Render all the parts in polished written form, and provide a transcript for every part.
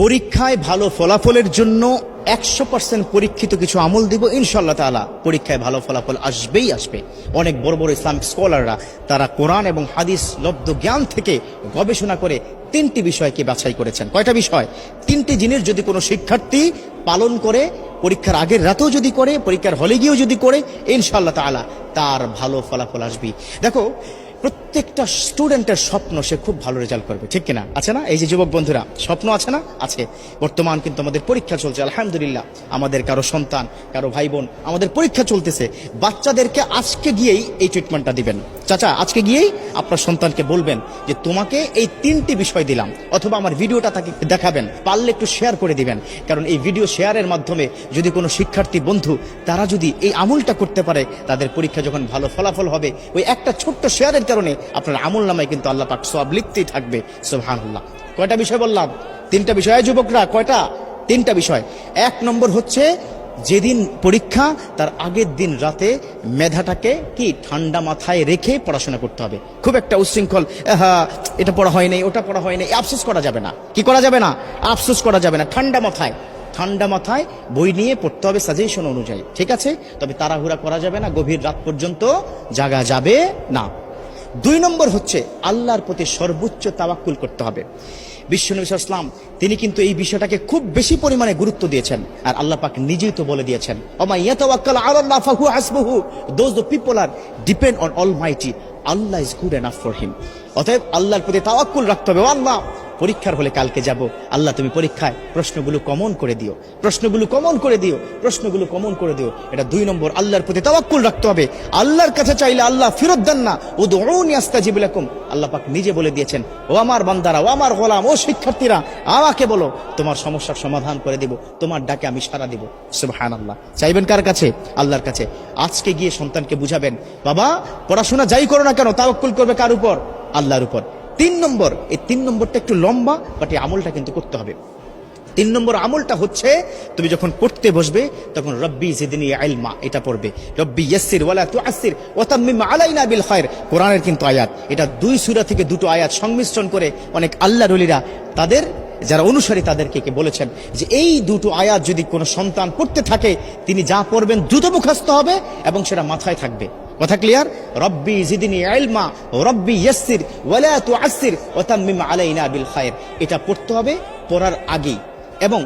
পরীক্ষায় ভালো ফলাফলের জন্য 100% পরীক্ষিত কিছু আমল দিব, ইনশাআল্লাহ তাআলা পরীক্ষায় ভালো ফলাফল আসবেই আসবে। অনেক বড় বড় ইসলামিক স্কলাররা তারা কোরআন এবং হাদিস লব্ধ জ্ঞান থেকে গবেষণা করে 3টি বিষয়কে বাছাই করেছেন। কয়টা বিষয়? 3টি জিনিস যদি কোনো শিক্ষার্থী পালন করে, পরীক্ষার আগের রাতেও যদি করে, পরীক্ষার হলে গিয়েও যদি করে, ইনশাআল্লাহ তাআলা তার ভালো ফলাফল আসবে। দেখো, প্রত্যেকটা স্টুডেন্টের স্বপ্ন সে খুব ভালো রেজাল্ট করবে, ঠিক কিনা? আছে না? এই যে যুবক বন্ধুরা, স্বপ্ন আছে না? আছে। বর্তমান কিন্তু আমাদের পরীক্ষা চলছে, আলহামদুলিল্লাহ। আমাদের কারো সন্তান, কারো ভাই বোন, আমাদের পরীক্ষা চলতেছে। বাচ্চাদেরকে আজকে গিয়েই এই ট্রিটমেন্টটা দিবেন। চাচা, আজকে গিয়েই আপনার সন্তানকে বলবেন যে তোমাকে এই 3টি বিষয় দিলাম, অথবা আমার ভিডিওটা তাকে দেখাবেন, পারলে একটু শেয়ার করে দিবেন। কারণ এই ভিডিও শেয়ারের মাধ্যমে যদি কোনো শিক্ষার্থী বন্ধু তারা যদি এই আমলটা করতে পারে, তাদের পরীক্ষা যখন ভালো ফলাফল হবে, ওই একটা ছোট্ট শেয়ারের কারণে আপনার আমল নামায় কিন্তু আল্লাহ পাক সওয়াব লিখতেই থাকবে। সুবহানাল্লাহ। কয়টা বিষয় বললাম? 3টা বিষয়। যুবকরা, কয়টা? 3টা বিষয়। 1 নম্বর হচ্ছে, যেদিন পরীক্ষা তার আগের দিন রাতে মেধাটাকে কি ঠান্ডা মাথায় রেখে পড়াশোনা করতে হবে। খুব একটা উচ্ছৃঙ্খল, এটা পড়া হয় নাই, ওটা পড়া হয় নাই, আফসোস করা যাবে না। কি করা যাবে না? আফসোস করা যাবে না। ঠান্ডা মাথায় বই নিয়ে পড়তে হবে সাজেশন অনুযায়ী, ঠিক আছে? তবে তাড়াহুড়া করা যাবে না, গভীর রাত পর্যন্ত জাগা যাবে না। 2 নম্বর হচ্ছে, আল্লাহর প্রতি সর্বোচ্চ তাওয়াক্কুল করতে হবে। বিশ্বনবী সাল্লাল্লাহু আলাইহি ওয়াসাল্লাম তিনি কিন্তু এই বিষয়টাকে খুব বেশি পরিমাণে গুরুত্ব দিয়েছেন। আর আল্লাহ পাক নিজেই তো বলে দিয়েছেন, ওমা ইয়াতাওয়াক্কাল আলাল্লাহ ফাহুয়া হাসবুহু, those the people are depend on almighty, আল্লাহ is good enough for him. অতএব আল্লাহর প্রতি তাওয়াক্কুল রাখতে হবে। আল্লাহ, পরীক্ষার হলে কালকে যাব, আল্লাহ তুমি পরীক্ষায় প্রশ্নগুলো কমন করে দিও, প্রশ্নগুলো কমন করে দিও, প্রশ্নগুলো কমন করে দিও। এটা 2 নম্বর, আল্লাহর প্রতি তাওয়াক্কুল রাখতে হবে। আল্লাহর কাছে চাইলে আল্লাহ ফেরত দেন না। উদউনি আস্তাজিব লাকুম, আল্লাহ পাক নিজে বলে দিয়েছেন, ও আমার বান্দারা, ও আমার গোলাম, ও শিক্ষার্থীরা, আমাকে বলো, তোমার সমস্যার সমাধান করে দিব, তোমার ডাকে আমি সাড়া দিব। সুবহানাল্লাহ। চাইবেন কার কাছে? আল্লাহর কাছে। আজকে গিয়ে সন্তানকে বুঝাবেন, বাবা পড়াশোনা যাই করো না কেন, তাওয়াক্কুল করবে কার উপর? আল্লাহর উপর। 3 নম্বর, এই 3 নম্বরটা একটু লম্বা, বাট এই আমলটা কিন্তু করতে হবে। 3 নম্বর আমলটা হচ্ছে, তুমি যখন পড়তে বসবে তখন রব্বি জিদনি ইলমা এটা পড়বে। রব্বি ইয়াসসির ওয়ালা তুআসসির ওয়া তাম্মিম আলাইনা বিল খায়র, কোরআনের কিন্তু আয়াত। এটা 2 সূরা থেকে 2টো আয়াত সংমিশ্রণ করে অনেক আল্লাহর ওলিরা তাদের যারা অনুসারী তাদেরকে বলেছেন যে এই 2টো আয়াত যদি কোনো সন্তান পড়তে থাকে, তিনি যা পড়বেন দ্রুত মুখস্থ হবে এবং সেটা মাথায় থাকবে। কথা ক্লিয়ার? রব্বি জিদনি ইলমা, রব্বি ইয়াসসির ওয়ালা তুআসসির ওয়া তাম্মিম আলাইনা বিল খায়র, এটা পড়তে হবে পড়ার আগেই। এবং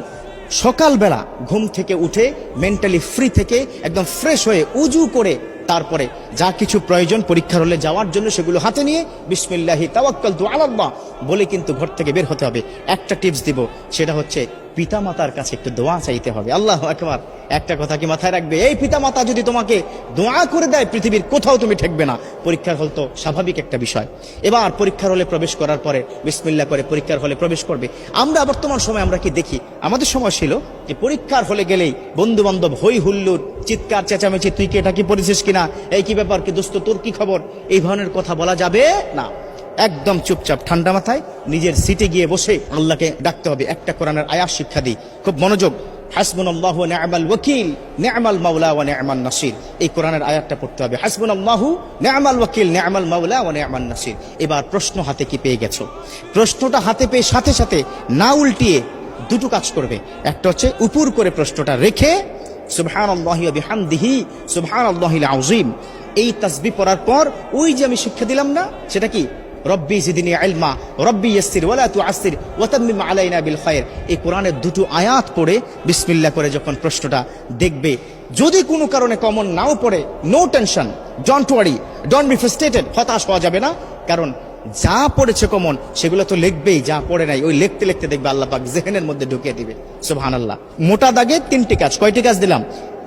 সকালবেলা ঘুম থেকে উঠে মেন্টালি ফ্রি থেকে একদম ফ্রেশ হয়ে উজু করে তারপরে যা কিছু প্রয়োজন পরীক্ষার হলে যাওয়ার জন্য সেগুলো হাতে নিয়ে বিসমিল্লাহি তাওয়াক্কালতু আলাল্লাহ বলে কিন্তু ঘর থেকে বের হতে হবে। একটা টিপস দিব, সেটা হচ্ছে পিতামাতার কাছে একটু দোয়া চাইতে হবে। আল্লাহু আকবার। একটা কথা কি মাথায় রাখবে, এই পিতামাতা যদি তোমাকে দোয়া করে দেয়, পৃথিবীর কোথাও তুমি ঠেকবে না। পরীক্ষার হল তো স্বাভাবিক একটা বিষয়। এবার পরীক্ষার হলে প্রবেশ করার পরে বিসমিল্লাহ করে পরীক্ষার হলে প্রবেশ করবে। আমরা বর্তমান সময় আমরা কি দেখি, আমাদের সময় ছিল যে পরীক্ষার হলে গেলেই বন্ধু বান্ধব হই হুল্লোড়, চিৎকার চেঁচামেচি, তুই কি এটা কি পড়েছিস কিনা, এই কি ব্যাপার, কি দোস্ত তোর কি খবর, এই ধরনের কথা বলা যাবে না। একদম চুপচাপ ঠান্ডা মাথায় নিজের সিটে গিয়ে বসে আল্লাহকে ডাকতে হবে। একটা কোরআনের আয়াত শিক্ষা দিই, খুব মনোযোগ। হাসবুনাল্লাহু ওয়া নি'মাল ওয়াকিল, নি'মাল মাওলা ওয়া নি'মান নাসির, এই কোরআনের আয়াতটা পড়তে হবে। হাসবুনাল্লাহু নি'মাল ওয়াকিল, নি'মাল মাওলা ওয়া নি'মান নাসির। এবার প্রশ্ন হাতে কি পেয়ে গেছো? প্রশ্নটা হাতে পেয়ে সাথে সাথে না উল্টিয়ে 2টো কাজ করবে। একটা হচ্ছে উপর করে প্রশ্নটা রেখে সুবহানাল্লাহি ওয়া বিহামদিহি সুবহানাল্লাহিল আযীম, এই তাসবিহ পড়ার পর ওই যে আমি শিক্ষা দিলাম না, সেটা কি রব্বি জিদনি ইলমা, রব্বি ইয়াসসির ওয়ালা তুআসসির ওয়া তাম্মিম আলাইনা বিল খায়র, এই কোরআনের 2টো আয়াত পড়ে বিসমিল্লাহ করে যখন প্রশ্নটা দেখবে, যদি কোনো কারণে কমন নাও পড়ে, no tension, don't worry, don't be frustrated, হতাশ হওয়া যাবে না। কারণ যা পড়েছে কমন সেগুলো তো লিখবেই, যা পড়ে নাই ওই লিখতে লিখতে দেখবে আল্লাহ পাক জেহেনের মধ্যে ঢুকিয়ে দিবে। সুবহানাল্লাহ। মোটা দাগে 3টি কাজ। কয়টি কাজ দিলাম?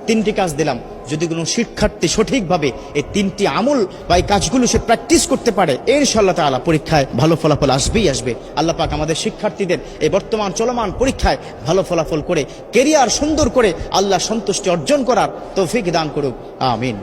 3টি কাজ দিলাম। যদি কোনো শিক্ষার্থী সঠিকভাবে এই 3টি আমল বা এই কাজগুলো সে প্র্যাকটিস করতে পারে, ইনশাআল্লাহ তাআলা পরীক্ষায় ভালো ফলাফল আসবেই আসবে। আল্লাহ পাক আমাদের শিক্ষার্থীদের এই বর্তমান চলমান পরীক্ষায় ভালো ফলাফল করে কেরিয়ার সুন্দর করে আল্লাহ সন্তুষ্টি অর্জন করার তৌফিক দান করুক। আমিন।